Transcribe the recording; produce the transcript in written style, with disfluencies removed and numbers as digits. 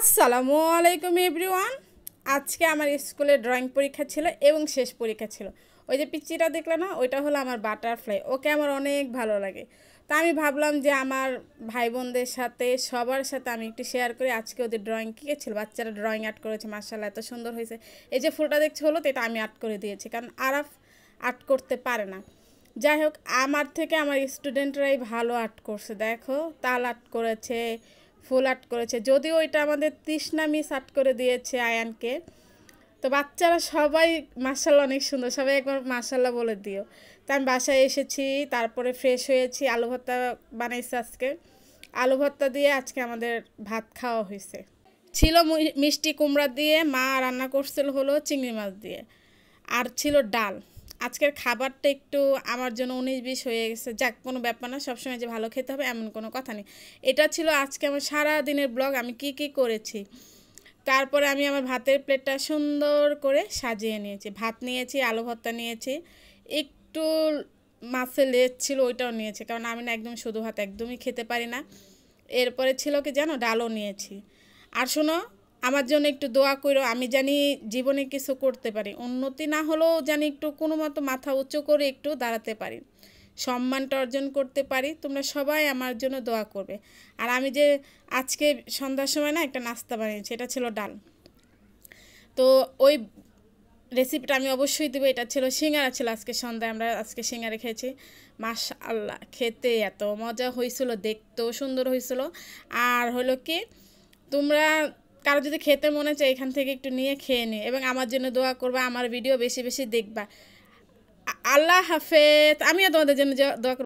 আসসালামু আলাইকুম এভরিওয়ান। আজকে আমার স্কুলে ড্রয়িং পরীক্ষা ছিল এবং শেষ পরীক্ষা ছিল। ওই যে পিচ্চিটা দেখলে না, ওইটা হলো আমার বাটারফ্লাই। ওকে আমার অনেক ভালো লাগে। তা আমি ভাবলাম যে আমার ভাই বোনদের সাথে সবার সাথে আমি একটু শেয়ার করি আজকে ওদের ড্রয়িং কী ছিল। বাচ্চারা ড্রয়িং আর্ট করেছে, মার্শাল্লাহ এত সুন্দর হয়েছে। এই যে ফুলটা দেখছি হলো তো, এটা আমি আর্ট করে দিয়েছি, কারণ আরাফ আর্ট করতে পারে না। যাই হোক, আমার থেকে আমার স্টুডেন্টরাই ভালো আর্ট করছে। দেখো, তাল আর্ট করেছে, ফুল আর্ট করেছে, যদিও এটা আমাদের তৃষ্ণা মিস আর্ট করে দিয়েছে আয়ানকে। তো বাচ্চারা সবাই মার্শাল্লাহ অনেক সুন্দর, সবাই একবার মার্শাল্লাহ বলে দিও। তো আমি বাসায় এসেছি, তারপরে ফ্রেশ হয়েছি, আলু ভর্তা বানাইছি আজকে। আলু ভর্তা দিয়ে আজকে আমাদের ভাত খাওয়া হয়েছে। ছিল মিষ্টি কুমড়া দিয়ে, মা রান্না করছিল হলো চিংড়ি মাছ দিয়ে, আর ছিল ডাল। আজকের খাবারটা একটু আমার জন্য 19-20 হয়ে গেছে, যাক কোনো ব্যাপার না, সবসময় যে ভালো খেতে হবে এমন কোনো কথা নেই। এটা ছিল আজকে আমার সারা দিনের ব্লগ, আমি কি কি করেছি। তারপরে আমি আমার ভাতের প্লেটটা সুন্দর করে সাজিয়ে নিয়েছি। ভাত নিয়েছি, আলু ভর্তা নিয়েছি, একটু মাছের লেজ ছিল ওইটাও নিয়েছি, কারণ আমি না একদম শুধু ভাত একদমই খেতে পারি না। এরপরে ছিল কি জানো, ডালও নিয়েছি। আর শোনো, আমার জন্য একটু দোয়া করো, আমি জানি জীবনে কিছু করতে পারি, উন্নতি না হলেও জানি একটু কোনো মতো মাথা উঁচু করে একটু দাঁড়াতে পারি, সম্মানটা অর্জন করতে পারি। তোমরা সবাই আমার জন্য দোয়া করবে। আর আমি যে আজকে সন্ধ্যার সময় না একটা নাস্তা বানিয়েছি, এটা ছিল ডাল। তো ওই রেসিপিটা আমি অবশ্যই দেবো। এটা ছিল সিঙ্গারা, ছিল আজকে সন্ধ্যায়, আমরা আজকে সিঙ্গারা খেয়েছি। মাশাআল্লাহ, খেতে এত মজা হয়েছিল, দেখতেও সুন্দর হয়েছিল। আর হলো কি, তোমরা কারো যদি খেতে মনে চায় এখান থেকে একটু নিয়ে খেয়ে নিও, এবং আমার জন্য দোয়া করবা, আমার ভিডিও বেশি বেশি দেখবা। আল্লাহ হাফেজ। আমিও তোমাদের জন্য দোয়া করব।